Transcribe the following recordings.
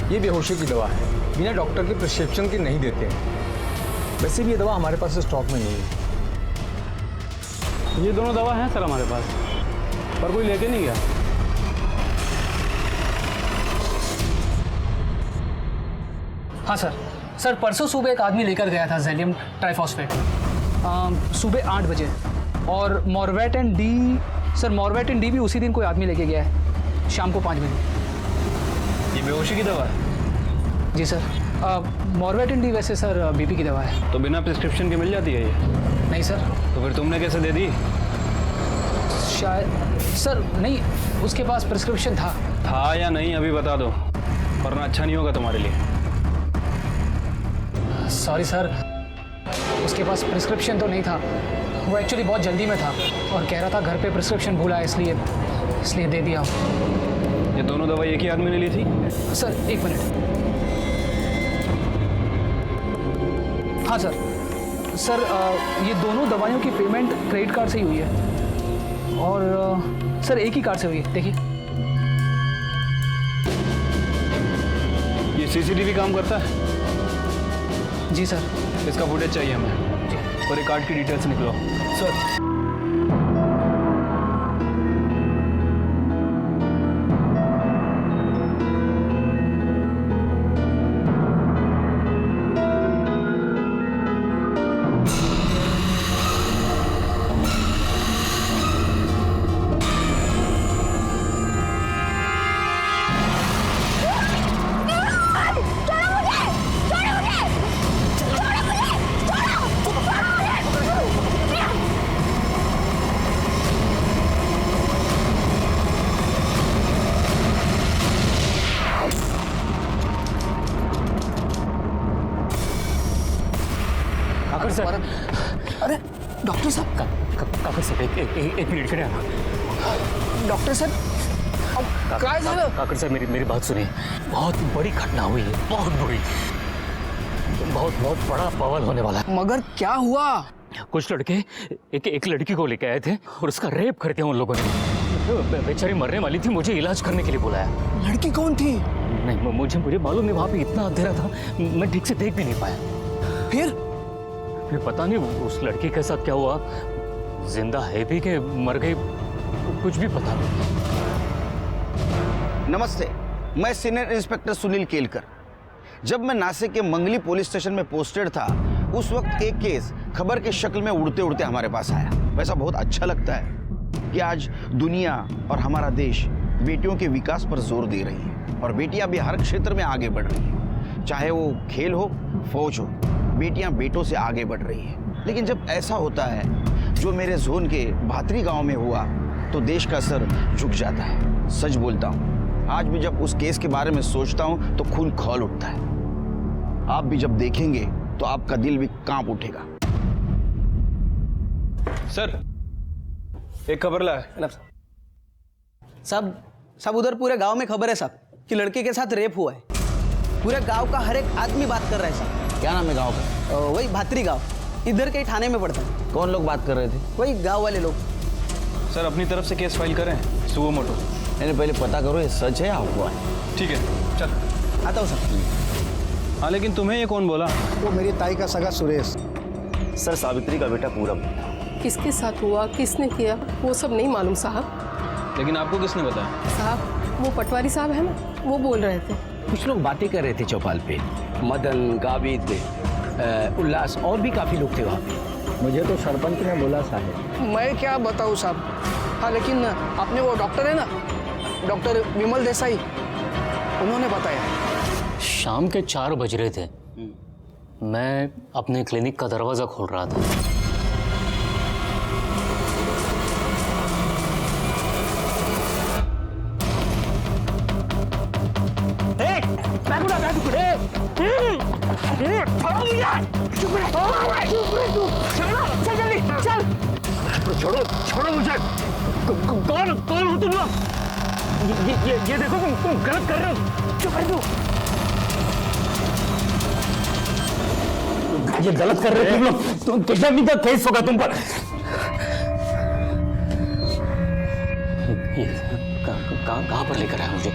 ये बेहोशी की दवा है, बिना डॉक्टर के प्रिस्क्रिप्शन की नहीं देते हैं। वैसे भी ये दवा हमारे पास स्टॉक में नहीं है। ये दोनों दवा हैं सर हमारे पास, पर कोई लेके नहीं गया। हाँ सर परसों सुबह एक आदमी लेकर गया था ज़ैलियम ट्राइफॉस्फेट सुबह 8 बजे। और मॉर्वेटन डी भी उसी दिन कोई आदमी लेके गया है शाम को 5 बजे। ये बेहोशी की दवा है? जी सर। मॉर्वेटन डी वैसे सर बीपी की दवा है। तो बिना प्रिस्क्रिप्शन के मिल जाती है ये? नहीं सर। तो फिर तुमने कैसे दे दी? शायद सर नहीं, उसके पास प्रिस्क्रिप्शन था या नहीं अभी बता दो, वरना अच्छा नहीं होगा तुम्हारे लिए। सॉरी सर, उसके पास प्रिस्क्रिप्शन तो नहीं था। वो एक्चुअली बहुत जल्दी में था और कह रहा था घर पे प्रिस्क्रिप्शन भूला है, इसलिए दे दिया। ये दोनों दवाई एक ही आदमी ने ली थी? Sir 1 minute. हाँ सर ये दोनों दवाइयों की पेमेंट क्रेडिट कार्ड से ही हुई है। और सर एक ही कार्ड से हुई है, देखिए। ये सीसीटीवी काम करता है? जी सर। इसका फुटेज चाहिए हमें। और एक कार्ड की डिटेल्स निकलो सर। काकर सर। अरे डॉक्टर साहब। काकर साहब एक मिनट खड़े आना। डॉक्टर साहब काय झालं? काकर साहब मेरी बात सुनिए, बहुत बड़ी घटना हुई है, बहुत बड़ी, बहुत बड़ा बवाल होने वाला है। मगर क्या हुआ? कुछ लड़के एक लड़की को लेके आए थे और उसका रेप कर दिया उन लोगों ने। बेचारी मरने वाली थी, मुझे इलाज करने के लिए बुलाया। लड़की कौन थी? नहीं मुझे मालूम नहीं, वहाँ पे इतना अंधेरा था, मैं ठीक से देख भी नहीं पाया। फिर पता नहीं उस लड़की के साथ क्या हुआ, जिंदा है भी कि मर गई, कुछ भी पता नहीं। नमस्ते, मैं सीनियर इंस्पेक्टर सुनील केलकर। जब मैं नासिक के मंगली पुलिस स्टेशन में पोस्टेड था, उस वक्त एक केस खबर के शक्ल में उड़ते उड़ते हमारे पास आया। वैसा बहुत अच्छा लगता है कि आज दुनिया और हमारा देश बेटियों के विकास पर जोर दे रही है और बेटियां भी हर क्षेत्र में आगे बढ़ रही हैं। चाहे वो खेल हो, फौज हो, बेटियां बेटों से आगे बढ़ रही हैं। लेकिन जब ऐसा होता है जो मेरे जोन के भातरी गांव में हुआ, तो देश का सर झुक जाता है। सच बोलता हूँ, आज भी जब उस केस के बारे में सोचता हूँ तो खून खौल उठता है। आप भी जब देखेंगे तो आपका दिल भी कांप उठेगा। सर एक खबर लाए। साहब उधर पूरे गांव में खबर है साहब कि लड़के के साथ रेप हुआ है। पूरे गांव का हर एक आदमी बात कर रहा है साहब। क्या नाम है गांव का? वही भातरी गांव, इधर के थाने में पड़ता है। कौन लोग बात कर रहे थे? वही गांव वाले लोग। सर अपनी तरफ से केस फाइल करें सुओ मोटो। मैंने पहले पता करो ये सच है या अफवाह है। ठीक है चल आता हूँ साहब। हाँ लेकिन तुम्हें ये कौन बोला? वो मेरी ताई का सगा सुरेश। सर सावित्री का बेटा पूरब। किसके साथ हुआ, किसने किया, वो सब नहीं मालूम साहब। लेकिन आपको किसने बताया? साहब वो पटवारी साहब है ना, वो बोल रहे थे। कुछ लोग बातें कर रहे थे चौपाल पे, मदन, गाविद, उल्लास और भी काफी लोग थे वहाँ पे। मुझे तो सरपंच ने बोला साहब। मैं क्या बताऊँ साहब। हाँ लेकिन आपने वो डॉक्टर है ना, डॉक्टर विमल देसाई, उन्होंने बताया। शाम के 4 बज रहे थे, मैं अपने क्लिनिक का दरवाजा खोल रहा था। छोड़ो मुझे। कौन हो तुम लोग? ये देखो तुम गलत कर रहे हो। चुप कर दो। ये गलत कर रहे हो तुम लोग। तुम किडनैपिंग का केस होगा तुम पर। ये कहां पर लेकर आया मुझे?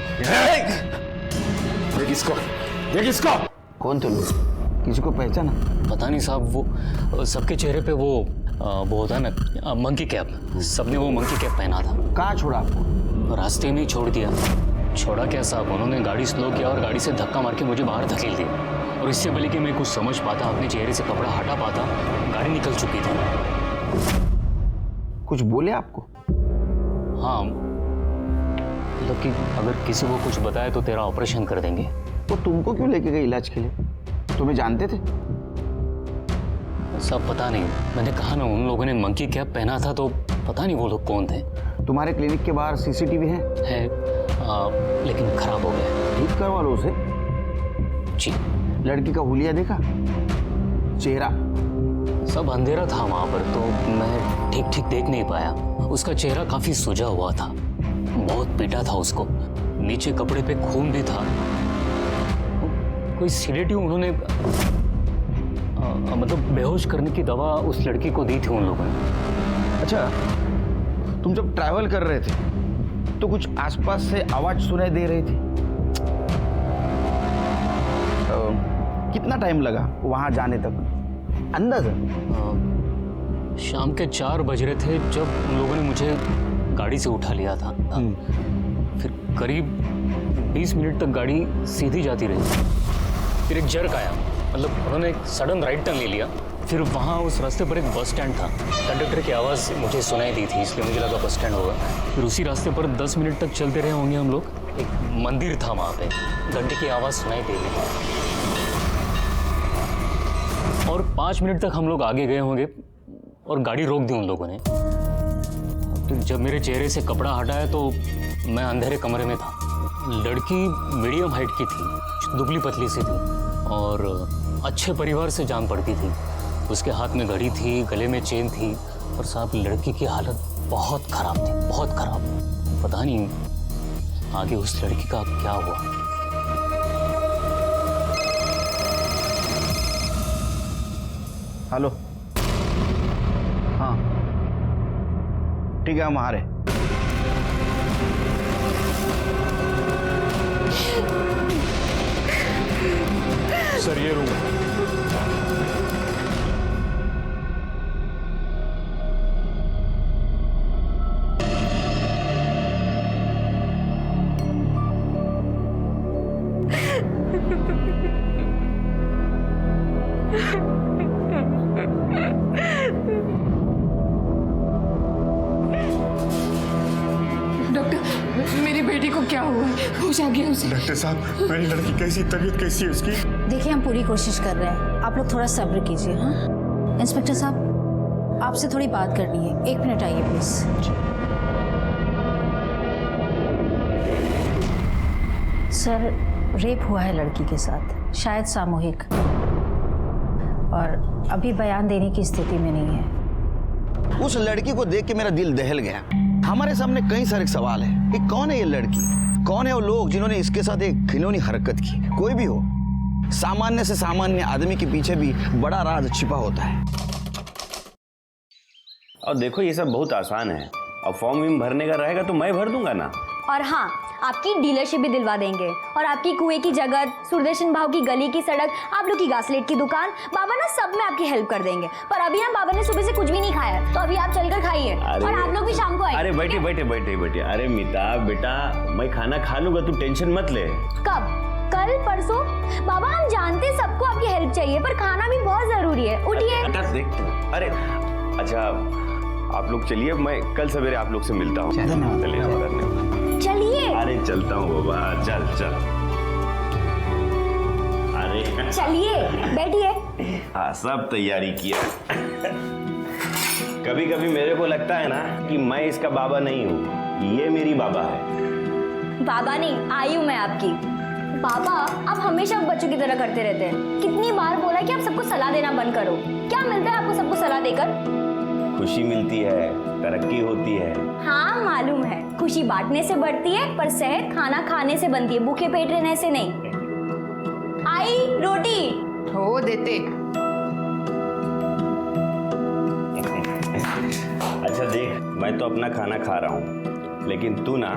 ये किसको? ये किसको? कौन तुम लोग? किसी को पहचाना? पता नहीं साहब, वो सबके चेहरे पे वो होता है ना मंकी कैप, सबने वो मंकी कैप पहना था। कहाँ छोड़ा आपको? रास्ते में ही छोड़ दिया। छोड़ा क्या साहब, उन्होंने गाड़ी स्लो किया और गाड़ी से धक्का मार के मुझे बाहर धकेल दिया। और इससे पहले कि मैं कुछ समझ पाता, अपने चेहरे से कपड़ा हटा पाता, गाड़ी निकल चुकी थी। कुछ बोले आपको? हाँ, मतलब कि अगर किसी को कुछ बताया तो तेरा ऑपरेशन कर देंगे। वो तुमको क्यों लेके गए इलाज के लिए? तुम्हें जानते थे? सब पता नहीं, मैंने कहा ना उन लोगों ने मंकी कैप पहना था, तो पता नहीं वो लोग कौन थे। तुम्हारे क्लिनिक के बाहर सीसीटीवी है? लेकिन खराब हो गया। ठीक करवा लो उसे। जी। लड़की का हुलिया देखा? चेहरा? सब अंधेरा था वहां पर, तो मैं ठीक ठीक देख नहीं पाया। उसका चेहरा काफी सूजा हुआ था, बहुत पीटा था उसको, नीचे कपड़े पे खून भी था। कोई सीडेटिव उन्होंने मतलब बेहोश करने की दवा उस लड़की को दी थी उन लोगों ने। अच्छा, तुम जब ट्रैवल कर रहे थे तो कुछ आसपास से आवाज सुनाई दे रही थी? कितना टाइम लगा वहां जाने तक अंदाजा? शाम के 4 बज रहे थे जब उन लोगों ने मुझे गाड़ी से उठा लिया था। फिर करीब 20 मिनट तक गाड़ी सीधी जाती रही। फिर एक जर्क आया, मतलब उन्होंने एक सडन राइट टर्न ले लिया। फिर वहाँ उस रास्ते पर एक बस स्टैंड था। कंडक्टर की आवाज़ मुझे सुनाई दी थी, इसलिए मुझे लगा बस स्टैंड होगा। फिर उसी रास्ते पर 10 मिनट तक चलते रहे होंगे हम लोग। एक मंदिर था वहाँ पे, घंटे की आवाज़ सुनाई दे रही थी। और 5 मिनट तक हम लोग आगे गए होंगे और गाड़ी रोक दी उन लोगों ने। तो जब मेरे चेहरे से कपड़ा हटाया तो मैं अंधेरे कमरे में था। लड़की मीडियम हाइट की थी, दुबली पतली सी थी और अच्छे परिवार से जान पड़ती थी। उसके हाथ में घड़ी थी, गले में चेन थी और साहब लड़की की हालत बहुत खराब थी, बहुत खराब। पता नहीं आगे उस लड़की का क्या हुआ। हेलो, हाँ ठीक है, हम आ रहे। सर ये रूम है। डॉक्टर, मेरी बेटी को क्या हुआ? हो जा गया उसे? डॉक्टर साहब, मेरी लड़की कैसी, तबीयत कैसी है उसकी? देखिए, हम पूरी कोशिश कर रहे हैं, आप लोग थोड़ा सब्र कीजिए। हाँ इंस्पेक्टर साहब, आपसे थोड़ी बात करनी है, 1 मिनट आइए प्लीज। सर, रेप हुआ है लड़की के साथ, शायद सामूहिक, और अभी बयान देने की स्थिति में नहीं है। उस लड़की को देख के मेरा दिल दहल गया। हमारे सामने कई सारे सवाल है कि कौन है ये लड़की, कौन है वो लोग जिन्होंने इसके साथ एक घिनौनी हरकत की। कोई भी हो, सामान्य से सामान्य आदमी के पीछे भी बड़ा राज छिपा होता है। और देखो ये सब बहुत आसान है, अब फॉर्म विम भरने का रहेगा तो मैं भर दूंगा ना। और हाँ, आपकी डीलरशिप भी दिलवा देंगे, और आपकी कुएं की जगह, सुरदर्शन भाव की गली की सड़क, आप लोग की गासलेट की दुकान, बाबा ना सब में आपकी हेल्प कर देंगे। पर अभी ना बाबा ने सुबह से कुछ भी नहीं खाया, तो अभी आप चलकर खाइए और आप लोग भी शाम को आइए। अरे बैठे बैठे बैठे बैठे, अरे मिता बेटा, मैं खाना खा लूंगा, तू टेंशन मत ले। कब? कल परसों? बाबा हम जानते सबको आपकी हेल्प चाहिए, पर खाना भी बहुत जरूरी है। उठिए। अरे अच्छा, आप लोग चलिए, मैं कल सवेरे आप लोग से मिलता हूँ। चलिए। अरे चलता हूँ बाबा, चल चल। अरे चलिए, बैठिए। हाँ, सब तैयारी किया। कभी कभी मेरे को लगता है ना कि मैं इसका बाबा नहीं हूँ, ये मेरी बाबा है। बाबा नहीं, आई हूँ मैं आपकी। बाबा, आप हमेशा बच्चों की तरह करते रहते हैं। कितनी बार बोला कि आप सबको सलाह देना बंद करो। क्या मिलता है आपको सबको सलाह देकर? खुशी मिलती है, तरक्की होती है। हाँ मालूम है, खुशी बांटने से बढ़ती है, पर सेहत खाना खाने से बनती है, भूखे पेट रहने से नहीं। आई रोटी हो देते। अच्छा देख, मैं तो अपना खाना खा रहा हूँ, लेकिन तू ना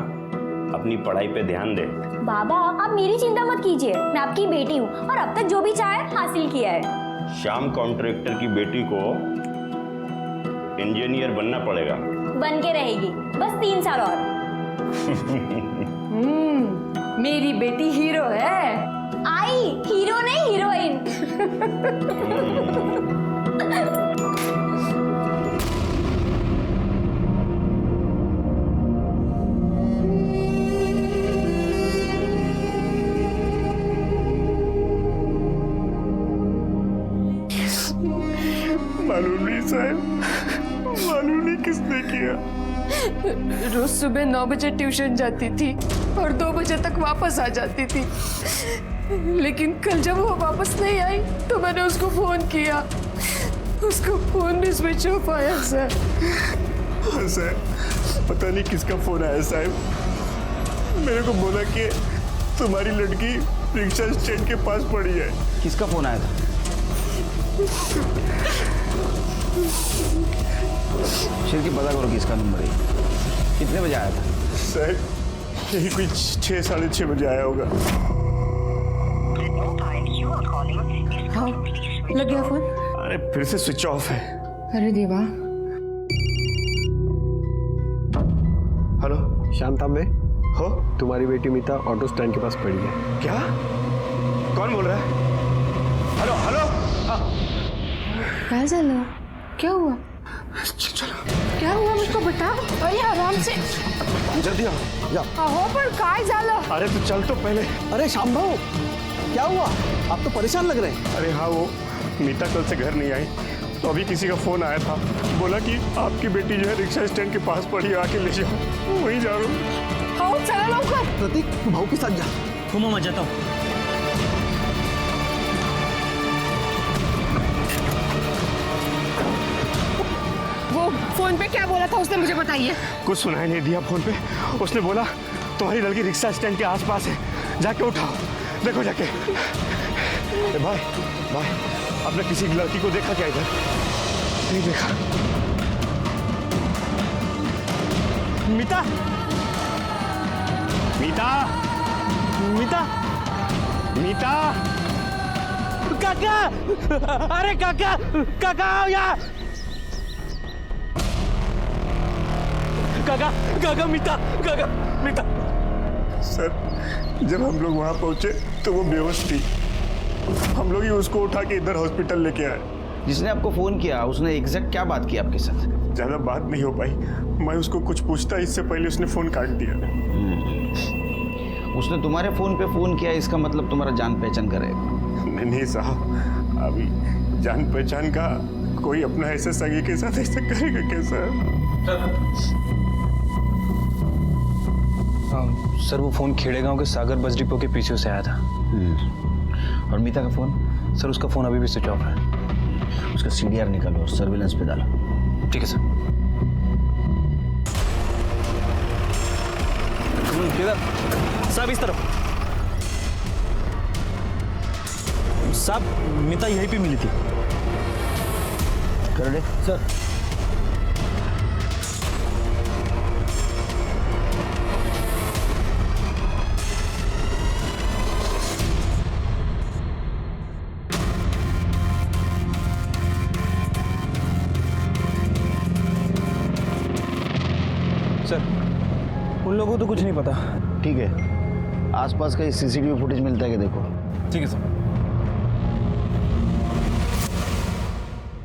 अपनी पढ़ाई पे ध्यान दे। बाबा आप मेरी चिंता मत कीजिए, मैं आपकी बेटी हूँ और अब तक जो भी चाहे हासिल किया है। श्याम कॉन्ट्रैक्टर की बेटी को इंजीनियर बनना पड़ेगा। बन के रहेगी, बस 3 साल और। मेरी बेटी हीरो है। आई हीरो नहीं हीरोइन। मालूम नहीं साहब, मालूम नहीं किसने किया। रोज सुबह 9 बजे ट्यूशन जाती थी और 2 बजे तक वापस आ जाती थी। लेकिन कल जब वो वापस नहीं आई तो मैंने उसको फोन किया, उसको फोन भी स्विच ऑफ आया सर। सर पता नहीं किसका फोन आया साहब, मेरे को बोला कि तुम्हारी लड़की रिक्शा स्टैंड के पास पड़ी है। किसका फोन आया था? शिरकी पता करो किसका नंबर है। कितने बजे आया था? सर यही कोई 6 साढ़े 6 बजे आया होगा। हाँ लग गया फोन। अरे फिर से स्विच ऑफ है। अरे देवा। हेलो श्याम तांबे, हो, तुम्हारी बेटी मीता ऑटो स्टैंड के पास पड़ी है। क्या? कौन बोल रहा है? Hello hello. काय झालं? क्या हुआ? चलो क्या हुआ मुझको बताओ। अरे आराम से। जल्दी आओ। अहो पण काय झालं? अरे तो चल तो पहले। अरे श्याम भाऊ, क्या हुआ? आप तो परेशान लग रहे हैं। अरे हाँ, वो मीता कल से घर नहीं आई तो अभी किसी का फोन आया था, बोला कि आपकी बेटी जो है रिक्शा स्टैंड के पास पड़ी है, आके ले जाओ। वहीं जा रहा हूँ। हो चला लवकर। प्रतीक, तू भाऊ के साथ जा। घूमो, मैं जाता हूँ। वो फोन पे क्या बोला था उसने मुझे बताइए। कुछ सुनाई नहीं दिया फोन पे। उसने बोला तुम्हारी लड़की रिक्शा स्टैंड के आसपास है, जाके उठाओ, देखो जाके। भाई भाई, आपने किसी लड़की को देखा क्या इधर? नहीं देखा। मीता, मीता, मीता, मीता, काका, अरे काका, काका आओ यहाँ। काका, काका, मीता, काका, मीता। सर जब हम लोग वहां पहुंचे तो वो बेहोश थी। हम लोग ही उसको उठा के इधर हॉस्पिटल लेके आए। जिसने आपको फोन किया उसने एग्जैक्ट क्या बात की आपके साथ? ज्यादा बात नहीं हो पाई। मैं उसको कुछ पूछता इससे पहले उसने फोन काट दिया। उसने तुम्हारे फोन पे फोन किया, इसका मतलब तुम्हारा जान पहचान करेगा। नहीं साहब, अभी जान पहचान का कोई अपना ऐसे सगे के साथ ऐसा करेगा कैसा? सर वो फोन खेड़े गांव के सागर बस डिपो के पीछे से आया था। और मीता का फोन? सर उसका फोन अभी भी स्विच ऑफ है। उसका सीडीआर निकालो और सर्विलेंस पे डालो। ठीक है सर। किधर? साहब इस तरफ। साहब मीता यहीं पे मिली थी। कर दे सर। सर उन लोगों को तो कुछ नहीं पता। ठीक है, आसपास का सीसीटीवी फुटेज मिलता है कि देखो। ठीक है सर।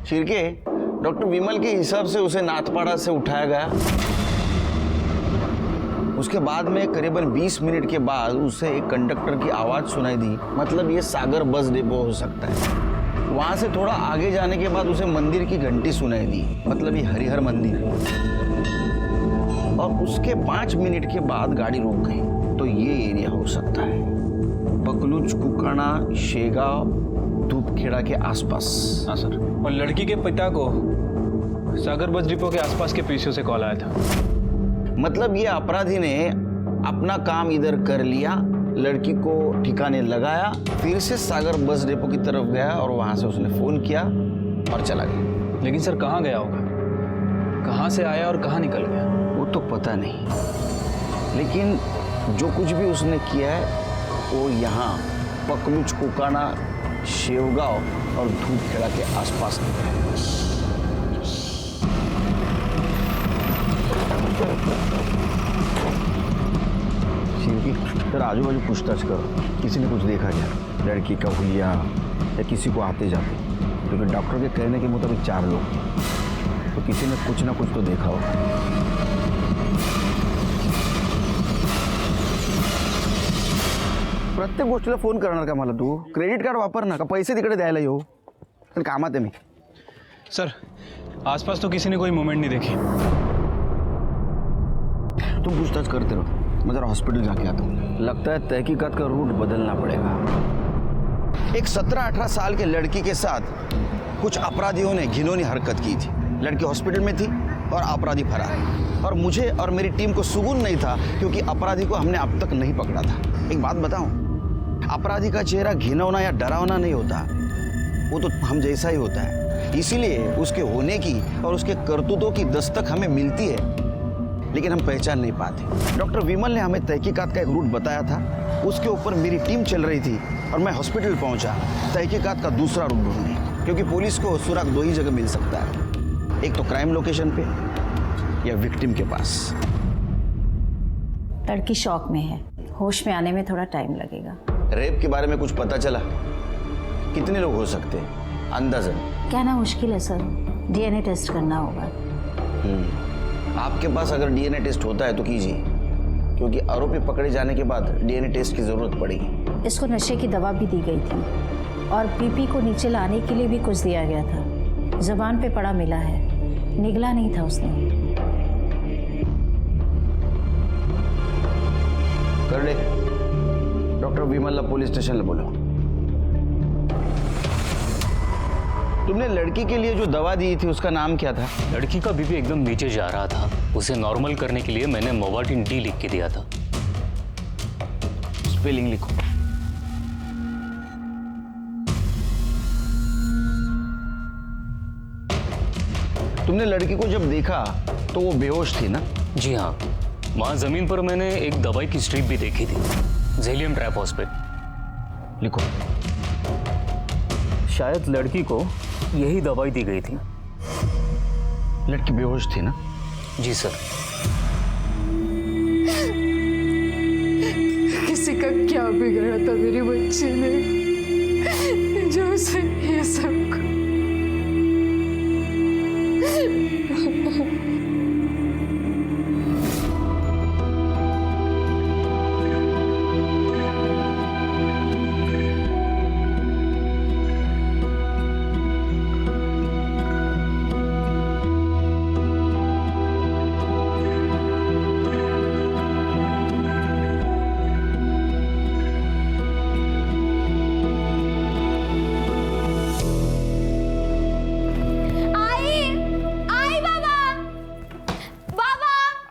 शिरके, डॉक्टर विमल के हिसाब से उसे नाथपाड़ा से उठाया गया। उसके बाद में करीबन 20 मिनट के बाद उसे एक कंडक्टर की आवाज सुनाई दी, मतलब ये सागर बस डिपो हो सकता है। वहां से थोड़ा आगे जाने के बाद उसे मंदिर की घंटी सुनाई दी, मतलब ये हरिहर मंदिर। और उसके 5 मिनट के बाद गाड़ी रुक गई, तो ये एरिया हो सकता है बकलूच, कुकाना, शेगांव, धूपखेड़ा के आसपास। हाँ सर। और लड़की के पिता को सागर बस डिपो के आसपास के पीछे से कॉल आया था। मतलब ये अपराधी ने अपना काम इधर कर लिया, लड़की को ठिकाने लगाया, फिर से सागर बस डिपो की तरफ गया और वहां से उसने फोन किया और चला गया। लेकिन सर कहाँ गया होगा? कहाँ से आया और कहाँ निकल गया? वो तो पता नहीं, लेकिन जो कुछ भी उसने किया है वो यहाँ पकलुच, कोकाना, शेवगांव और धूपखेड़ा के आसपास किया है। शिवकी, तेरा आजू बाजू पूछताछ करो, किसी ने कुछ देखा क्या? लड़की का हुलिया या किसी को आते जाते? क्योंकि डॉक्टर के कहने के मुताबिक 4 लोग, तो किसी ने कुछ ना कुछ तो देखा होगा। प्रत्येक गोष्टीला फोन करणार का मला तू? क्रेडिट कार्ड वापर ना का पैसे तिकडे द्यायला येऊ? पण कामात आहे मी। सर आसपास तो किसी ने कोई मूवमेंट नहीं देखी। तुम पूछताछ करते रहो, मैं जरा हॉस्पिटल जाके आता हूँ। लगता है तहकीकात का रूट बदलना पड़ेगा। एक 17-18 साल के लड़की के साथ कुछ अपराधियों ने घिनौनी हरकत की थी। लड़की हॉस्पिटल में थी और अपराधी फरार, और मुझे और मेरी टीम को सुकून नहीं था क्योंकि अपराधी को हमने अब तक नहीं पकड़ा था। एक बात बताऊं, अपराधी का चेहरा घिनौना या डरावना नहीं होता, वो तो हम जैसा ही होता है। इसीलिए उसके होने की और उसके करतूतों की दस्तक हमें मिलती है, लेकिन हम पहचान नहीं पाते। डॉक्टर विमल ने हमें तहकीकात का एक रूट बताया था, उसके ऊपर मेरी टीम चल रही थी और मैं हॉस्पिटल पहुंचा तहकीकात का दूसरा रूट ढूंढने, क्योंकि पुलिस को सुराग 2 ही जगह मिल सकता है, एक तो क्राइम लोकेशन पे या विक्टिम के पास। लड़की शॉक में है, होश में आने में थोड़ा टाइम लगेगा। रेप के बारे में कुछ पता चला? कितने लोग हो सकते हैं अंदाजन? कहना मुश्किल है सर, डीएनए टेस्ट करना होगा। आपके पास अगर डीएनए टेस्ट होता है तो कीजिए, क्योंकि आरोपी पकड़े जाने के बाद डीएनए टेस्ट की जरूरत पड़ेगी। इसको नशे की दवा भी दी गई थी और बीपी को नीचे लाने के लिए भी कुछ दिया गया था। जबान पे पड़ा मिला है, निगला नहीं था उसने। कर ले, डॉक्टर विमल पुलिस स्टेशन बोलो। तुमने लड़की के लिए जो दवा दी थी उसका नाम क्या था? लड़की का बीपी एकदम नीचे जा रहा था, उसे नॉर्मल करने के लिए मैंने मोवाटिन डी लिख के दिया था। स्पेलिंग लिखो। तुमने लड़की को जब देखा तो वो बेहोश थी ना? जी हाँ, वहां जमीन पर मैंने एक दवाई की स्ट्रिप भी देखी थी, जेलियम ट्राइफॉस्फेट। लिखो। शायद लड़की को यही दवाई दी गई थी। लड़की बेहोश थी ना? जी सर। किसी का क्या बिगड़ा था मेरी बच्ची ने जो उसे ये सब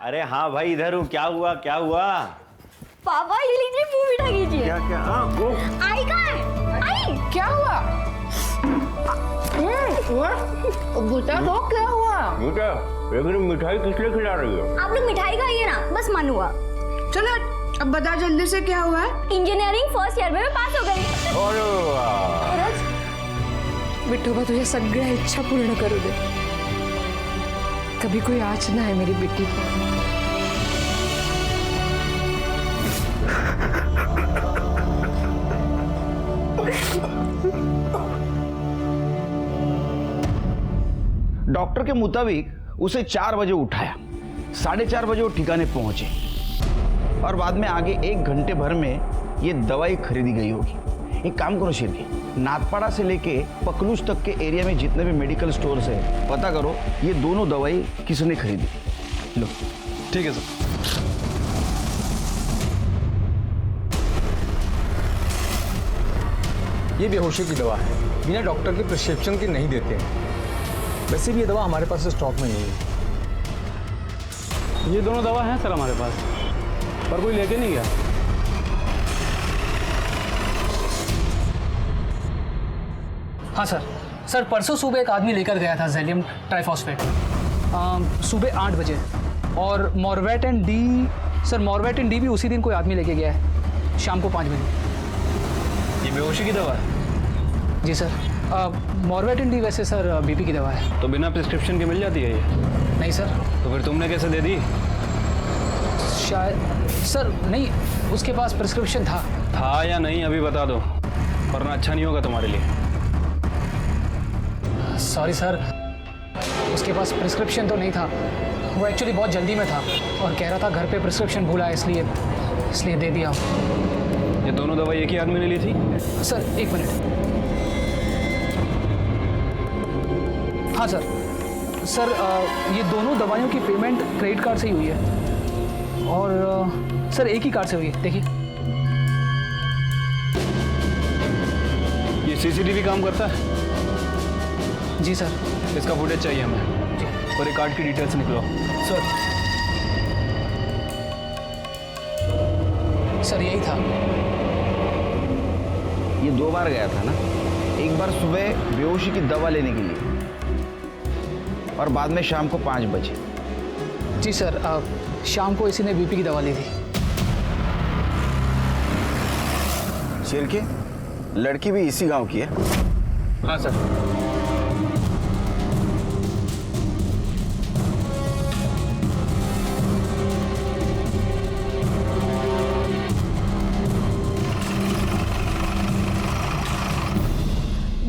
अरे हाँ भाई इधर हूँ। क्या हुआ क्या हुआ? पापा ये लीजिए, मुंह मीठा कीजिए। क्या क्या? हाँ वो आई कहाँ है? आई क्या हुआ? बेटा तो क्या हुआ? बेटा लेकिन मिठाई किस लिए खिला रही हो? आप लोग मिठाई खाइए ना, बस मन हुआ। चलो अब बता जल्दी से क्या हुआ? इंजीनियरिंग फर्स्ट ईयर में मैं पास हो गई। अरे वाह! विठोबा तुझे सगळ्या इच्छा पूर्ण करू दे, कभी कोई आँच ना है मेरी बेटी पर। डॉक्टर के मुताबिक उसे 4 बजे उठाया, 4:30 बजे वो ठिकाने पहुंचे और बाद में आगे 1 घंटे भर में ये दवाई खरीदी गई होगी। एक काम करो शिरकी, नाथपाड़ा से लेके पकलूच तक के एरिया में जितने भी मेडिकल स्टोर्स है पता करो ये दोनों दवाई किसने खरीदी। लो। ठीक है सर। ये बेहोशी की दवा है, बिना डॉक्टर के प्रिस्क्रिप्शन की नहीं देते हैं। वैसे भी ये दवा हमारे पास स्टॉक में नहीं है। ये दोनों दवा हैं सर हमारे पास, पर कोई लेके नहीं गया। हाँ सर, परसों सुबह एक आदमी लेकर गया था जेलियम ट्राइफॉस्फेट सुबह 8 बजे, और मॉर्वेट एंड डी सर मॉर्वेटिन डी भी उसी दिन कोई आदमी लेके गया है, शाम को 5 बजे। ये बेहोशी की दवा है? जी सर। मॉर्वेटिन डी वैसे सर बीपी की दवा है। तो बिना प्रिस्क्रिप्शन के मिल जाती है ये? नहीं सर। तो फिर तुमने कैसे दे दी? शायद सर नहीं, उसके पास प्रिस्क्रिप्शन था या नहीं अभी बता दो, वरना अच्छा नहीं होगा तुम्हारे लिए। सॉरी सर, उसके पास प्रिस्क्रिप्शन तो नहीं था, वो एक्चुअली बहुत जल्दी में था और कह रहा था घर पे प्रिस्क्रिप्शन भूला है, इसलिए दे दिया। ये दोनों दवाई एक ही आदमी ने ली थी? Sir 1 minute. हाँ सर, ये दोनों दवाइयों की पेमेंट क्रेडिट कार्ड से ही हुई है और सर एक ही कार्ड से हुई है, देखिए। ये सीसीटीवी काम करता है? जी सर। इसका फुटेज चाहिए हमें और एक कार्ड की डिटेल्स निकलो। सर यही था। ये 2 बार गया था ना, एक बार सुबह बेहोशी की दवा लेने के लिए और बाद में शाम को 5 बजे। जी सर, शाम को इसी ने बीपी की दवा ली थी। शेर के लड़की भी इसी गांव की है? हाँ सर।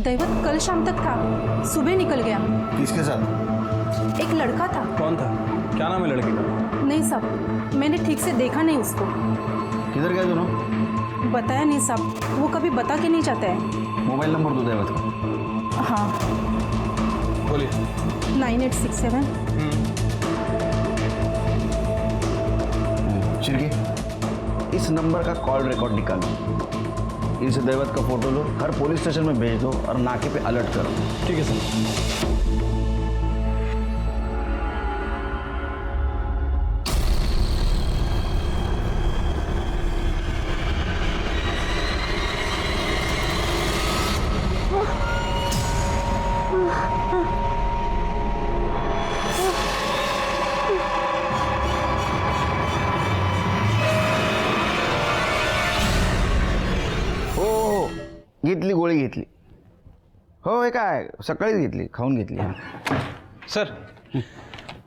दैवत कल शाम तक था, सुबह निकल गया। किसके साथ? एक लड़का था। कौन था? क्या नाम है लड़के का? नहीं साहब, मैंने ठीक से देखा नहीं उसको। किधर गए दोनों? बताया नहीं साहब, वो कभी बता के नहीं जाता है। मोबाइल नंबर दो दैवत का। हाँ। बोलिए। 9867। चिरकी, इस नंबर का कॉल रिकॉर्ड निकालो, इस दैवत का फोटो लो, हर पुलिस स्टेशन में भेज दो और नाके पे अलर्ट करो। ठीक है सर। घेतली गोळी घेतली हो, हे काय सकाळीच घेतली, खाऊन घेतली। सर,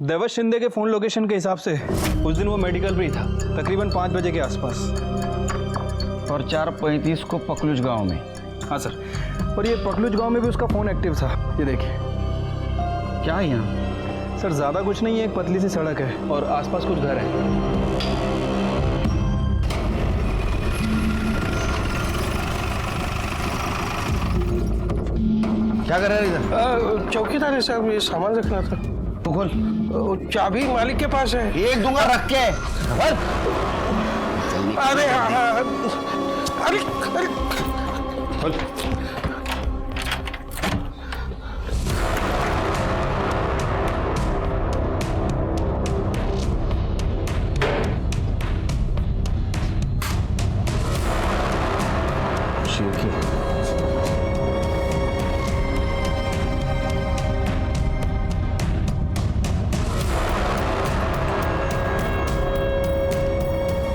दैवत शिंदे के फ़ोन लोकेशन के हिसाब से उस दिन वो मेडिकल पे ही था, तकरीबन 5 बजे के आसपास, और 4:35 को पकलुज गांव में। हाँ सर, और ये पकलुज गांव में भी उसका फ़ोन एक्टिव था। ये देखिए। क्या है यहाँ? सर ज़्यादा कुछ नहीं है, एक पतली सी सड़क है और आसपास कुछ घर है। क्या कर रहे हैं इधर? चौकीदार है साहब, ये सामान रखना था। तो खोल। चाबी मालिक के पास है। एक दूंगा, रख के। अरे अरे खोल।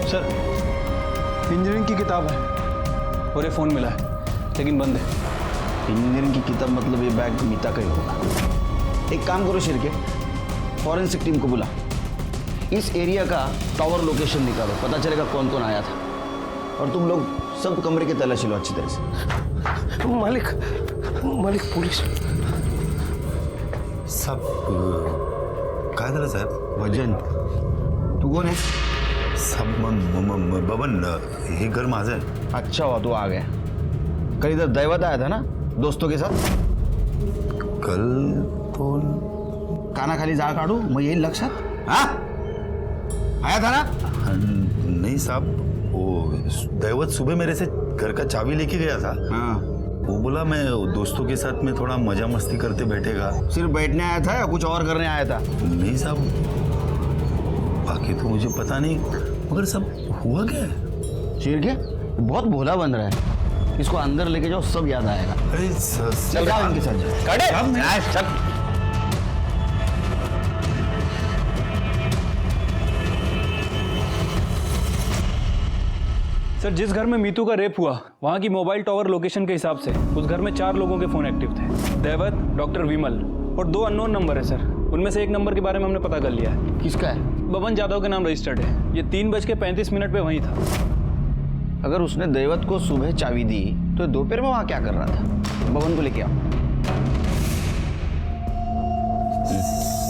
सर, इंजीनियरिंग की किताब है और ये फ़ोन मिला है, लेकिन बंद है। इंजीनियरिंग की किताब मतलब ये बैग मीता का ही होगा। एक काम करो शिरके, फॉरेंसिक टीम को बुला, इस एरिया का टावर लोकेशन निकालो, पता चलेगा कौन कौन आया था, और तुम लोग सब कमरे की तलाशी लो अच्छी तरह से। मालिक पुलिस सब काय झालं साहेब? भजन, तू कौन है? सब बबन, हे घर माझं आहे। अच्छा हुआ तू आ गया। कल इधर दैवत आया था ना दोस्तों के साथ? कल तो कानाखाली जाळ काढू मग येईल लक्षात? हाँ आया था ना? नहीं साहब, वो दैवत सुबह मेरे से घर का चाबी लेके गया था। हाँ। वो बोला मैं दोस्तों के साथ में थोड़ा मजा मस्ती करते बैठेगा। सिर्फ बैठने आया था या कुछ और करने आया था? नहीं साहब, बाकी तो मुझे पता नहीं, मगर सब हुआ क्या है? शेर के बहुत भोला बन रहा है, इसको अंदर लेके जाओ, सब याद आएगा। अरे चल जाओ इनके साथ जाओ। चल। सर जिस घर में मीतू का रेप हुआ वहाँ की मोबाइल टावर लोकेशन के हिसाब से उस घर में 4 लोगों के फ़ोन एक्टिव थे। दैवत, डॉक्टर विमल और 2 अननोन नंबर है सर। उनमें से एक नंबर के बारे में हमने पता कर लिया है। किसका है? बबन जादव के नाम रजिस्टर्ड है। ये 3:35 पे वहीं था। अगर उसने दैवत को सुबह चाबी दी तो दोपहर में वहाँ क्या कर रहा था? बबन को लेके आओ।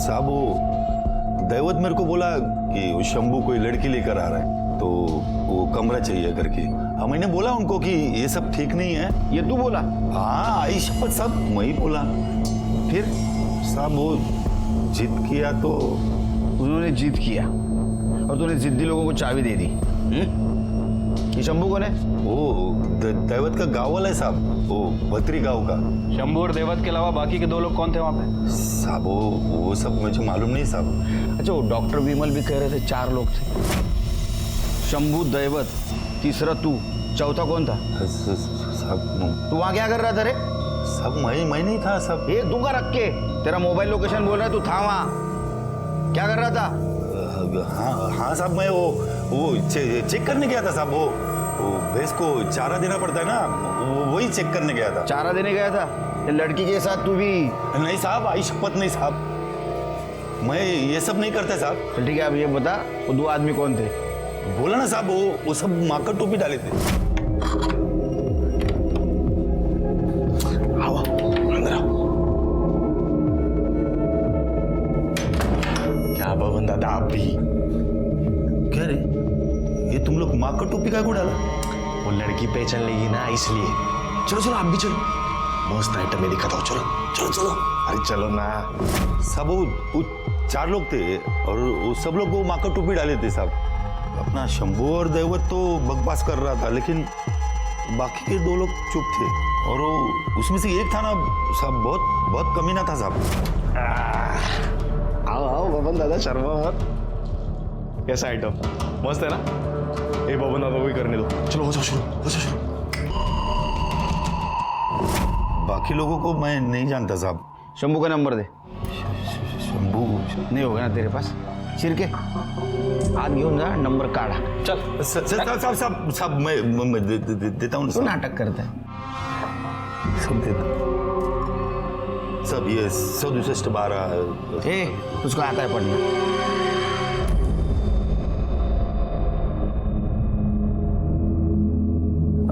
साहब वो दैवत मेरे को बोला कि वो शंभू कोई लड़की लेकर आ रहा है तो वो कमरा चाहिए करके। हाँ मैंने बोला उनको कि ये सब ठीक नहीं है। ये तू बोला? हाँ आई शपथ साहब मैं ही बोला। फिर साहब वो जिद किया तो उन्होंने जिद किया और तूने जिद्दी लोगों को चाबी दे दी। ये शंभू कौन है? वो दैवत का गाँव वाला है साहब, वो बत्री गाँव का। शंभू और दैवत के अलावा बाकी के 2 लोग कौन थे वहाँ पे? साहब वो सब मुझे मालूम नहीं साहब। अच्छा वो डॉक्टर विमल भी कह रहे थे 4 लोग थे। शंभू, दैवत, तीसरा तू, चौथा कौन था? साहब तू वहाँ क्या कर रहा था रे? सब मैं नहीं था सब। ये दूंगा रख के, तेरा मोबाइल लोकेशन बोल रहा है, तू था वहाँ क्या कर रहा था? हाँ साहब मैं वो चेक करने गया था साहब। वो भैंस को चारा देना पड़ता है ना, वही चेक करने गया था। चारा देने गया था? ये लड़की के साथ तू भी? नहीं साहब आई शपथ नहीं साहब, मैं ये सब नहीं करता साहब। चल ठीक है अब ये बता वो 2 आदमी कौन थे? बोला ना साहब वो सब माकर टोपी डाले थे। आओ अंदर आओ। क्या बबन दादा आप भी क्या रे? ये तुम लोग माकर टोपी का को डाला? वो लड़की पहचान लेगी ना इसलिए। चलो चलो आप भी चलो, मस्त आइटम में दिखाता हूँ। चलो चलो चलो। अरे चलो ना। सब वो 4 लोग थे और वो सब लोग वो माकर टोपी डाले थे साहब। अपना शंभू और दैवत तो बकवास कर रहा था लेकिन बाकी के 2 लोग चुप थे और वो उसमें से एक था ना साहब, बहुत कमीना था साहब। आओ आओ बबन दादा शर्मा मत। कैसा आइटम मस्त है ना? ए बबन दादा वही करने दो। चलो हो जाओ शुरू। बाकी लोगों को मैं नहीं जानता साहब। शंभू का नंबर दे। शंभू नहीं होगा ना तेरे पास? सिर के हाथ घेऊन जा, नंबर काढ़ा। चल साहब मैं देता हूँ। तू नाटक करता है। सब देता सब ये 162 ए उसको आता है पढ़ना?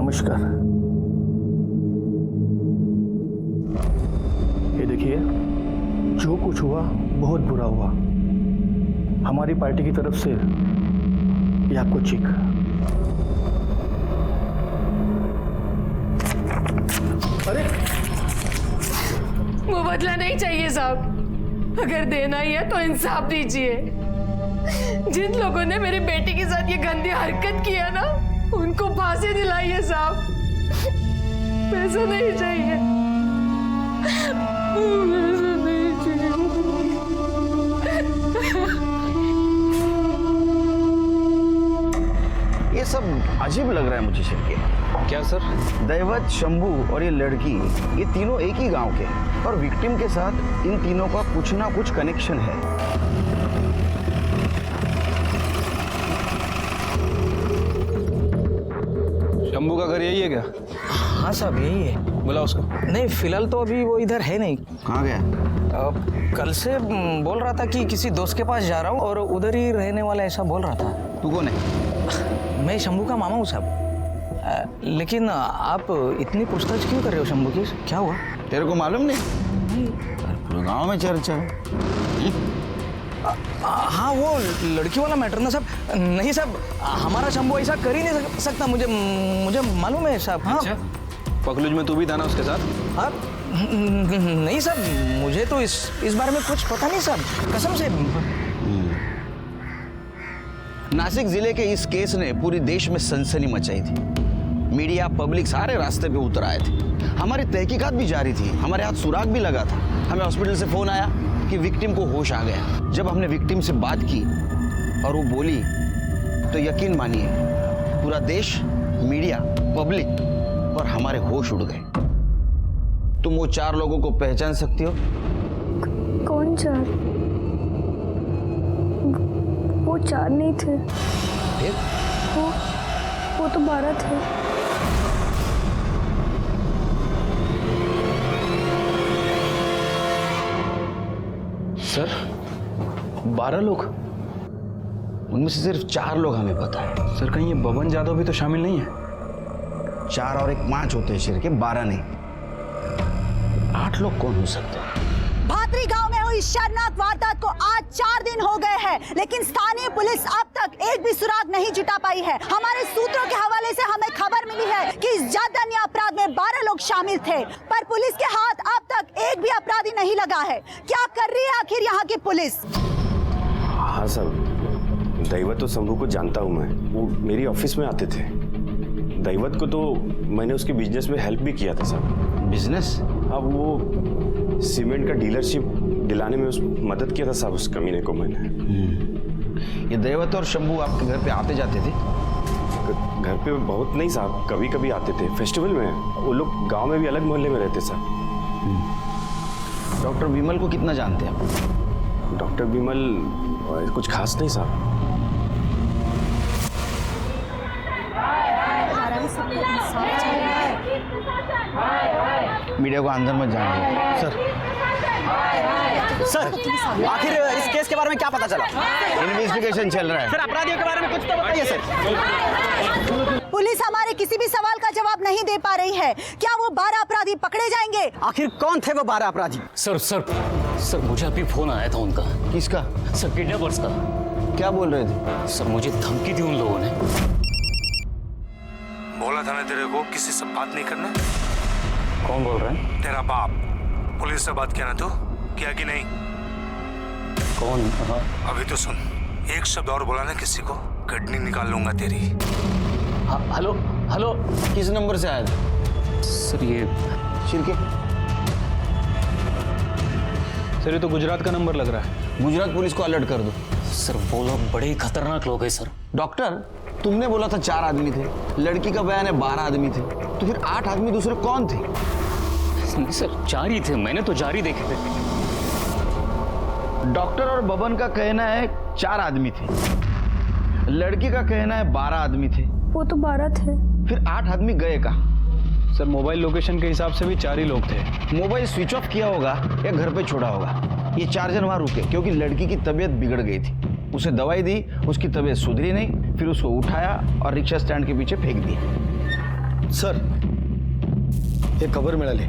नमस्कार। ये देखिए जो कुछ हुआ बहुत बुरा हुआ। हमारी पार्टी की तरफ से ये आपको चेक। अरे वो बदला नहीं चाहिए साहब, अगर देना ही है तो इंसाफ दीजिए। जिन लोगों ने मेरी बेटी के साथ ये गंदी हरकत किया ना उनको फांसी दिलाइए साहब। पैसा नहीं चाहिए, पैसा नहीं चाहिए। ये सब अजीब लग रहा है मुझे शिव के। क्या सर? दैवत, शंभू और ये लड़की ये तीनों एक ही गांव के हैं और विक्टिम के साथ इन तीनों का कुछ ना कुछ कनेक्शन है। शंभू का घर यही है क्या? हाँ साहब यही है। बुला उसको। नहीं फिलहाल तो अभी वो इधर है नहीं। कहाँ गया? कल से बोल रहा था कि किसी दोस्त के पास जा रहा हूँ और उधर ही रहने वाला ऐसा बोल रहा था। तू कौन है? मैं शंभू का मामा हूँ साहब। लेकिन आप इतनी पूछताछ क्यों कर रहे हो शंभू की? क्या हुआ? तेरे को मालूम नहीं? पूरे गांव में चर्चा है। हाँ वो लड़की वाला मैटर ना साहब। नहीं साहब हमारा शंभू ऐसा कर ही नहीं सकता, मुझे मालूम है साहब। हाँ पखलूज में तू भी था ना उसके साथ? हाँ नहीं साहब मुझे तो इस बारे में कुछ पता नहीं साहब, कसम से। नासिक जिले के इस केस ने पूरी देश में सनसनी मचाई थी। मीडिया, पब्लिक सारे रास्ते पे उतर आए थे। हमारी तहकीकात भी जारी थी, हमारे हाथ सुराग भी लगा था। हमें हॉस्पिटल से फोन आया कि विक्टिम को होश आ गया। जब हमने विक्टिम से बात की और वो बोली तो यकीन मानिए पूरा देश, मीडिया, पब्लिक और हमारे होश उड़ गए। तुम वो 4 लोगों को पहचान सकती हो? कौन 4? वो 4 नहीं थे। फिर? वो वो तो 12 थे। सर 12 लोग? उनमें से सिर्फ 4 लोग हमें पता है। सर कहीं ये बबन यादव भी तो शामिल नहीं है? 4 और 1 5 होते हैं शेर के, 12 नहीं। 8 लोग कौन हो सकते हैं? भातरी गांव में हुई शर्मनाक वारदात को आज 4 दिन हो गए हैं, लेकिन स्थानीय पुलिस अब तक एक भी सुराग नहीं जुटा पाई है। हमारे सूत्रों के हवाले से हमें खबर मिली है कि इस जघन्य अपराध में 12 लोग शामिल थे, पर पुलिस के हाथ अब तक एक भी अपराधी नहीं लगा है। क्या कर रही है आखिर यहाँ की पुलिस? हाँ सर, दैवत और शंभू को जानता हूँ मैं, वो मेरी ऑफिस में आते थे। दैवत को तो मैंने उसके बिजनेस में हेल्प भी किया था सर। बिजनेस? हाँ, वो सीमेंट का डीलरशिप दिलाने में उस मदद किया था साहब उस कमीने को मैंने। ये दैवत और शंभू आपके घर पे आते जाते थे? घर पे बहुत नहीं साहब, कभी कभी आते थे फेस्टिवल में। वो लोग गांव में भी अलग मोहल्ले में रहते सर। डॉक्टर विमल को कितना जानते हैं आप? डॉक्टर विमल कुछ खास नहीं साहब। मीडिया को अंदर मत जाने। सर आखिर इस केस के बारे में क्या पता चला? इन्वेस्टिगेशन चल रहा है। सर अपराधियों के बारे में कुछ तो बताइए सर। पुलिस हमारे किसी भी सवाल का जवाब नहीं दे पा रही है। क्या वो 12 अपराधी पकड़े जाएंगे? आखिर कौन थे वो 12 अपराधी? सर मुझे अभी फोन आया था उनका। किसका? सर किडनैपर्स का। क्या बोल रहे थे? सर मुझे धमकी दी उन लोगों ने। बोला था ना तेरे को किसी से बात नहीं करना। कौन बोल रहा है? तेरा बाप। पुलिस से बात किया ना तू? किया कि नहीं? कौन? अभी तो सुन, एक शब्द और बोला ना किसी को, किडनी निकाल लूंगा तेरी। हेलो हेलो, किस नंबर से आया था? सर ये शिरके। सर ये तो गुजरात का नंबर लग रहा है। गुजरात पुलिस को अलर्ट कर दो। सर वो लोग बड़े ही खतरनाक लोग हैं सर। डॉक्टर, तुमने बोला था 4 आदमी थे, लड़की का बयान है 12 आदमी थे, तो फिर 8 आदमी दूसरे कौन थे? नहीं सर, 4 ही थे, मैंने तो 4 ही देखे थे। डॉक्टर और बबन का कहना है 4 आदमी थे, लड़की का कहना है 12 आदमी थे। वो तो 12 थे। फिर 8 आदमी गए कहाँ? सर मोबाइल लोकेशन के हिसाब से भी 4 ही लोग थे। मोबाइल स्विच ऑफ किया होगा या घर पे छोड़ा होगा। ये 4 जन वहां रुके क्योंकि लड़की की तबीयत बिगड़ गई थी। उसे दवाई दी, उसकी तबीयत सुधरी नहीं, फिर उसको उठाया और रिक्शा स्टैंड के पीछे फेंक दिया। सर ये खबर मिळाली,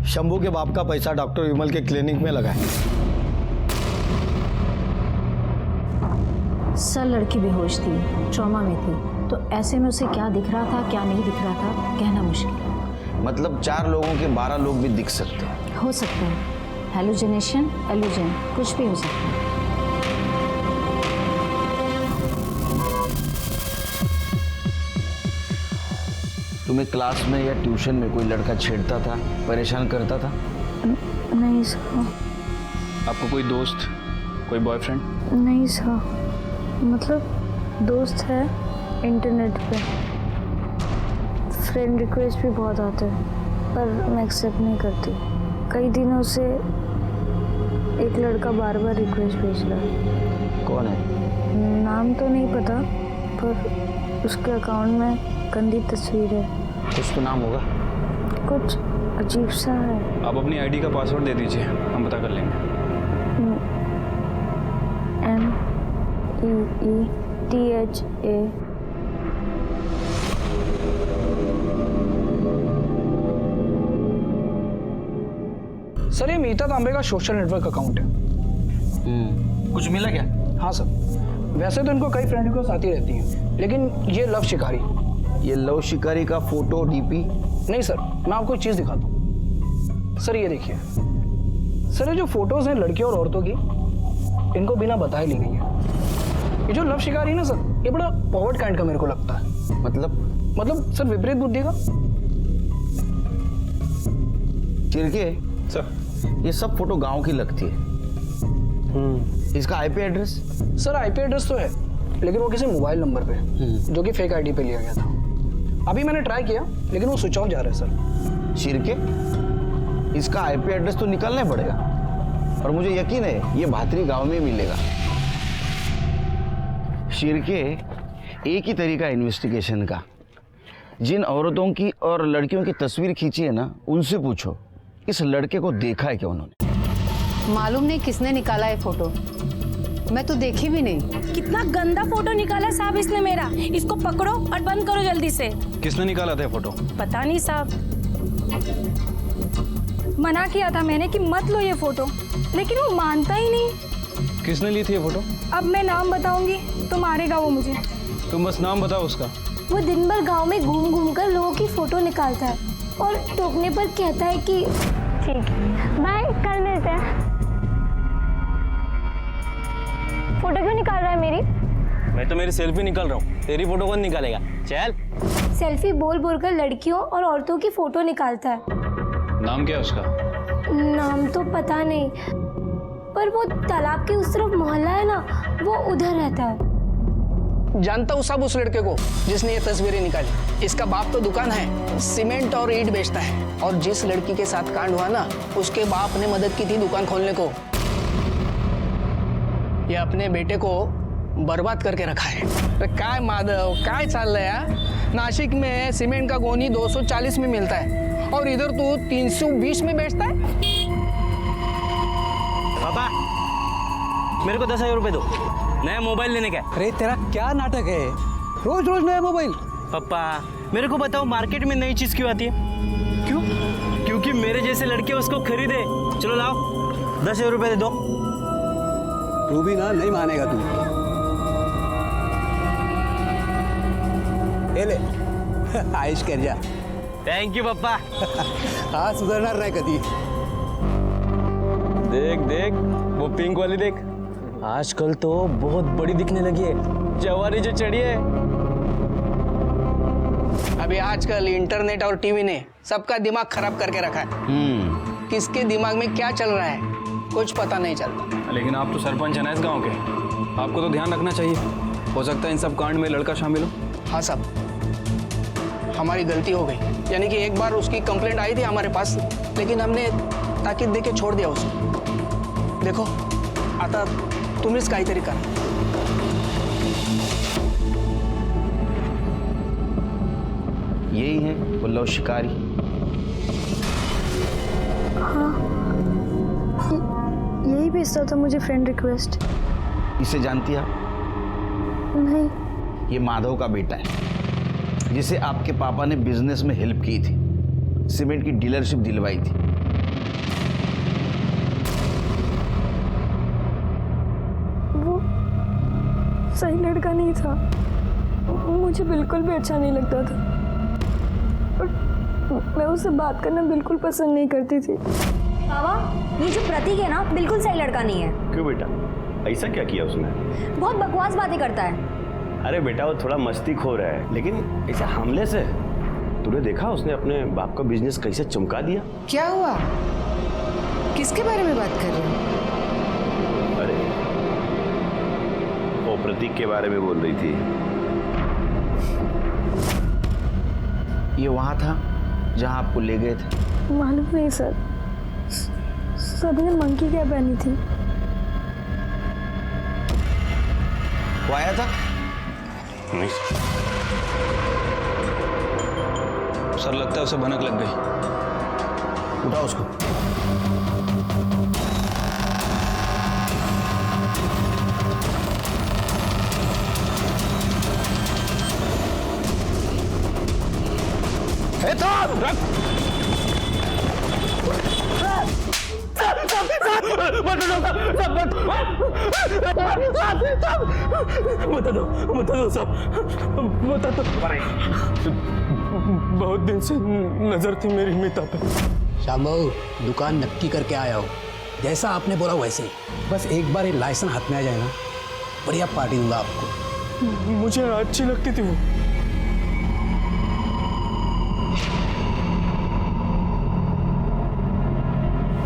शंभू के बाप का पैसा डॉक्टर विमल के क्लिनिक में लगा है। सर लड़की बेहोश थी, ट्रॉमा में थी, तो ऐसे में उसे क्या दिख रहा था क्या नहीं दिख रहा था कहना मुश्किल है। मतलब 4 लोगों के 12 लोग भी दिख सकते हैं? हो सकता है, हेलुसिनेशन, एल्यूजन, कुछ भी हो सकता है। तुम्हें क्लास में या ट्यूशन में कोई लड़का छेड़ता था, परेशान करता था? नहीं सर। आपको कोई दोस्त, कोई बॉयफ्रेंड? नहीं सर, मतलब दोस्त है इंटरनेट पे, फ्रेंड रिक्वेस्ट भी बहुत आते हैं पर मैं एक्सेप्ट नहीं करती। कई दिनों से एक लड़का बार बार रिक्वेस्ट भेज रहा है। कौन है? नाम तो नहीं पता, पर उसके अकाउंट में गंदी तस्वीर है। कुछ तो नाम होगा। कुछ अजीब सा है। आप अपनी आईडी का पासवर्ड दे दीजिए, हम पता कर लेंगे। MEETHA। सर ये मीता तांबे का सोशल नेटवर्क अकाउंट है। कुछ मिला क्या? हाँ सर, वैसे तो इनको कई फ्रेंड रिक्वेस्ट आती रहती हैं, लेकिन ये लव शिकारी। ये लव शिकारी का फोटो डीपी? नहीं सर, मैं आपको एक चीज़ दिखाता हूँ। सर ये देखिए, सर ये जो फोटोज हैं लड़कियों और औरतों की, इनको बिना बताए ली गई है। ये जो लव शिकारी है ना सर, ये बड़ा पॉवर्ड काइंड का मेरे को लगता है। मतलब सर विपरीत बुद्धि का। चिरके सर, ये सब फोटो गांव की लगती है। इसका IP address? Sir IP address तो है, लेकिन वो किसी मोबाइल नंबर पे जो कि फेक आईडी पे लिया गया था। अभी मैंने ट्राई किया, लेकिन वो स्विच ऑफ जा रहा है सर। चिरके, इसका आईपी एड्रेस तो निकालना पड़ेगा, और मुझे यकीन है ये भातरी गांव में मिलेगा। शिरके, एक ही तरीका इन्वेस्टिगेशन का, जिन औरतों की और लड़कियों की तस्वीर खींची है ना, उनसे पूछो इस लड़के को देखा है क्या उन्होंने। मालूम नहीं किसने निकाला है फोटो, मैं तो देखी भी नहीं। कितना गंदा फोटो निकाला साहब इसने मेरा। इसको पकड़ो और बंद करो जल्दी से। किसने निकाला था फोटो? पता नहीं साहब, मना किया था मैंने कि मत लो ये फोटो, लेकिन वो मानता ही नहीं। किसने ली थी ये फोटो? अब मैं नाम बताऊंगी तो मारेगा वो मुझे। तुम बस नाम बताओ उसका। वो दिन भर गांव में घूम घूम कर लोगों की फोटो निकालता है और टोकने पर कहता है कि ठीक है बाय, कल मिलते हैं। फोटो क्यों निकाल रहा है मेरी? मैं तो मेरी सेल्फी निकाल रहा हूँ, तेरी फोटो कौन निकालेगा? चल। सेल्फी बोल बोल कर लड़कियों और औरतों की फोटो निकालता है। नाम क्या है उसका? नाम तो पता नहीं, पर वो तालाब के उस तरफ मोहल्ला है ना, वो उधर रहता है। जानता हूँ सब उस लड़के को जिसने ये तस्वीरें निकाली। इसका बाप तो दुकान है, सीमेंट और ईंट बेचता है। और जिस लड़की के साथ कांड हुआ ना, उसके बाप ने मदद की थी दुकान खोलने को। ये अपने बेटे को बर्बाद करके रखा है। तो काय माधव, काय चाल रहा है? नासिक में सीमेंट का गोनी 240 में मिलता है और इधर तू 320 में बेचता है। पापा, मेरे को 10,000 रुपए दो, नया मोबाइल लेने का। अरे तेरा क्या नाटक है, रोज रोज नया मोबाइल? पापा मेरे को बताओ, मार्केट में नई चीज क्यों आती है? क्यों? क्योंकि मेरे जैसे लड़के उसको खरीदे। चलो लाओ, 10,000 रुपए दे दो। तू भी ना नहीं मानेगा तू। ये ले आयुष कर जा। थैंक यू पप्पा। हाँ सुधरणार नाही कधी। देख देख वो पिंक वाली देख, आजकल तो बहुत बड़ी दिखने लगी है, जवानी जो चढ़ी है। अभी आजकल इंटरनेट और टीवी ने सबका दिमाग खराब करके रखा है। किसके दिमाग में क्या चल रहा है कुछ पता नहीं चलता। लेकिन आप तो सरपंच हैं ना इस गांव के, आपको तो ध्यान रखना चाहिए। हो सकता है इन सब कांड में लड़का शामिल हो। हाँ साहब, हमारी गलती हो गई। यानी कि एक बार उसकी कंप्लेंट आई थी हमारे पास, लेकिन हमने ताकीद देके छोड़ दिया उसको। देखो आता तुम्हीच काहीतरी करा। यही है बुल्लो शिकारी। हाँ, यही भेजता था मुझे फ्रेंड रिक्वेस्ट। इसे जानती आप? नहीं। ये माधव का बेटा है, जिसे आपके पापा ने बिजनेस में हेल्प की थी, सीमेंट की डीलरशिप दिलवाई थी। वो सही लड़का नहीं था, मुझे बिल्कुल भी अच्छा नहीं लगता था और मैं उससे बात करना बिल्कुल पसंद नहीं करती थी। बाबा, ये जो प्रतीक है ना, बिल्कुल सही लड़का नहीं है। क्यों बेटा, ऐसा क्या किया उसने? बहुत बकवास बातें करता है। अरे बेटा वो थोड़ा मस्ती खो रहा है, लेकिन ऐसे हमले से तूने देखा उसने अपने बाप का बिजनेस कैसे चमका दिया। क्या हुआ? किसके बारे में बात कर रहे हो? अरे वो प्रतीक के बारे में बोल रही थी। ये वहां था जहां आपको ले गए थे? मालूम नहीं सर, सभी ने मंकी क्या पहनी थी। वो आया था? नहीं सर, लगता है उसे भनक लग गई। उठाओ उसको। बता दो सब, बता दो। बहुत दिन से नजर थी मेरी मीता पे। शामबाबू, दुकान नक्की करके आया हो, जैसा आपने बोला वैसे ही। बस एक बार ये लाइसेंस हाथ में आ जाए ना, बढ़िया पार्टी दूंगा आपको। मुझे अच्छी लगती थी वो।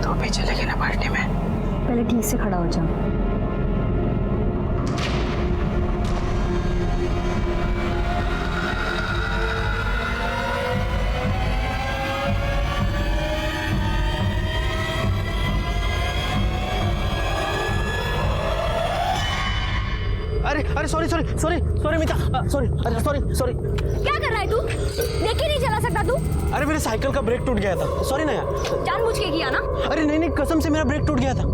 तो भी चलेगी ना पार्टी में? पहले ठीक से खड़ा हो जाओ। अरे सॉरी मीता, सॉरी, अरे सॉरी। क्या कर रहा है तू? देख ही नहीं चला सकता तू? अरे मेरे साइकिल का ब्रेक टूट गया था, सॉरी ना यार। जानबूझ के किया ना? अरे नहीं, कसम से मेरा ब्रेक टूट गया था।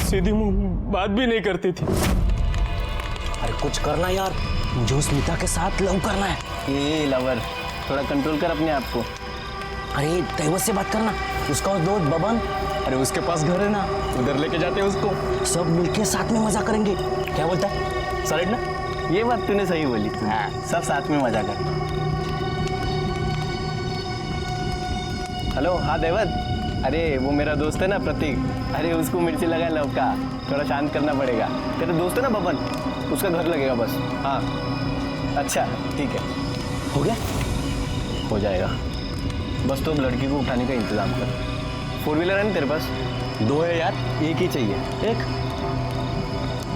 सीधी मुंह बात भी नहीं करती थी। अरे कुछ करना यार, मुझे उस मीता के साथ लव करना है। ये लवर, थोड़ा कंट्रोल कर अपने आप को। अरे दैवत से बात करना, उसका दोस्त बबन, अरे उसके पास घर है ना, उधर लेके जाते हैं उसको। सब मिलके साथ में मजा करेंगे, क्या बोलता है? सॉलिड ना? ये बात तूने सही बोली। हाँ, सब साथ में मजा कर। हेलो, हाँ देवत, अरे वो मेरा दोस्त है ना प्रतीक, अरे उसको मिर्ची लगा लव का, थोड़ा शांत करना पड़ेगा। तेरा दोस्त है ना बबन, उसका घर लगेगा बस। हाँ अच्छा ठीक है, हो गया? हो जाएगा, बस तो अब लड़की को उठाने का इंतजाम कर। 4 व्हीलर है ना तेरे पास? 2 है यार। एक ही चाहिए। एक?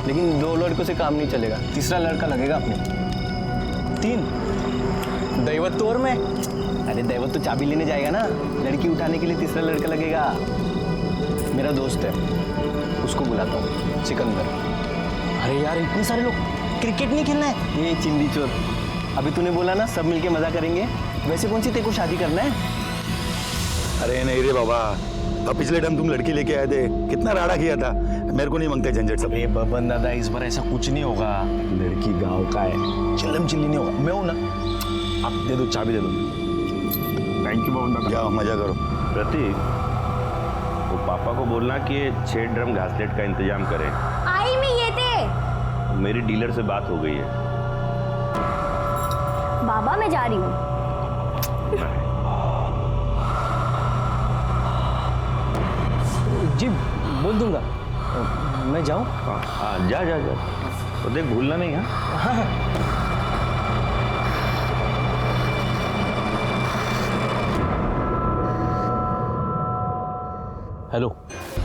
लेकिन 2 लड़कों से काम नहीं चलेगा, तीसरा लड़का लगेगा अपने। 3? दैवत तो और मैं। अरे दैवत तो चाबी लेने जाएगा ना, लड़की उठाने के लिए तीसरा लड़का लगेगा। मेरा दोस्त है, उसको बुलाता हूँ, सिकंदर। अरे यार इतने सारे लोग, क्रिकेट नहीं खेलना है? ये चिंदी चोर, अभी तूने बोला ना सब मिलके मजा करेंगे, वैसे कौन सी तेरे को शादी करना है? अरे नहीं रे बाबा, अब पिछले टाइम तुम लड़की लेके आए थे, कितना राड़ा किया था। मेरे को नहीं मांगते झंझट सब। अरे बबन दादा, इस बार ऐसा कुछ नहीं होगा। लड़की गांव का है, चिल्लम चिल्ली नहीं होगा। मैं हूं ना, आप दे दो, चाबी दे दो। थैंक यू बबन दादा। जाओ मजा करो। प्रतीक, वो पापा को बोलना कि 6 ड्रम घासलेट का इंतजाम करें। आई में ये थे। मेरी डीलर से बात हो गई है। बाबा मैं जा रही हूँ। जी बोल दूंगा, मैं जाऊँ? हाँ जा जा जा, तो देख भूलना नहीं। हाँ हेलो।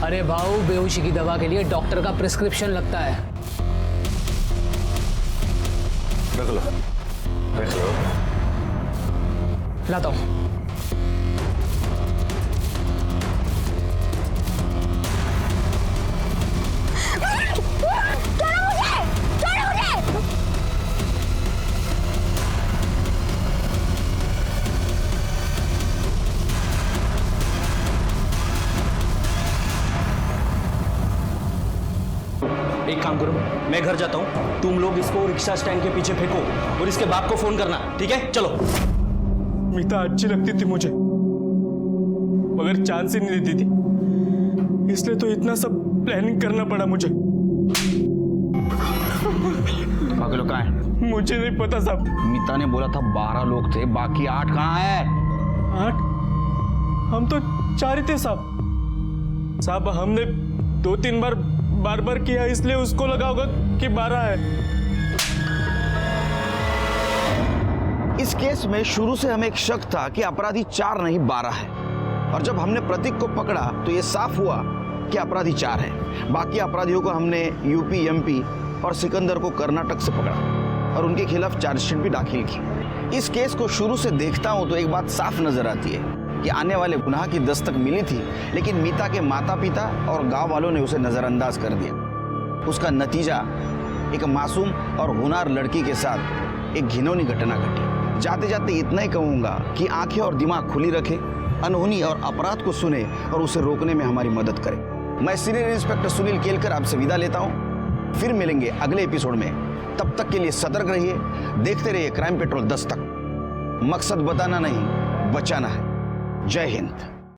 अरे भाऊ, बेहोशी की दवा के लिए डॉक्टर का प्रिस्क्रिप्शन लगता है। रख लो, रख लो। लाता हूँ। एक काम करो, मैं घर जाता हूँ, तुम लोग इसको रिक्शा स्टैंड के पीछे फेंको और इसके बाप को फोन करना, ठीक है? चलो। मीता अच्छी लगती थी मुझे, मगर चांस ही नहीं देती थी, इसलिए तो इतना सब प्लानिंग करना पड़ा मुझे। बाकी लोग कहाँ हैं? मुझे नहीं पता साहब। मीता ने बोला था 12 लोग थे, बाकी 8 कहाँ है? 8? हम तो 4 ही थे साहब। साहब हमने 2-3 बार किया, इसलिए उसको लगा होगा कि 12 है। इस केस में शुरू से हमें एक शक था कि अपराधी 4 नहीं 12 है, और जब हमने प्रतीक को पकड़ा तो ये साफ हुआ कि अपराधी 4 है। बाकी अपराधियों को हमने यूपी, एमपी और सिकंदर को कर्नाटक से पकड़ा और उनके खिलाफ चार्जशीट भी दाखिल की। इस केस को शुरू से देखता हूं तो एक बात साफ नजर आती है कि आने वाले गुनाह की दस्तक मिली थी, लेकिन मीता के माता पिता और गांव वालों ने उसे नजरअंदाज कर दिया। उसका नतीजा एक मासूम और होनहार लड़की के साथ एक घिनौनी घटना घटी। जाते जाते इतना ही कहूंगा कि आंखें और दिमाग खुली रखे, अनहोनी और अपराध को सुने और उसे रोकने में हमारी मदद करे। मैं सीनियर इंस्पेक्टर सुनील केलकर आपसे विदा लेता हूं, फिर मिलेंगे अगले एपिसोड में। तब तक के लिए सतर्क रहिए, देखते रहिए क्राइम पेट्रोल 10 तक। मकसद बताना नहीं, बचाना है। जय हिंद।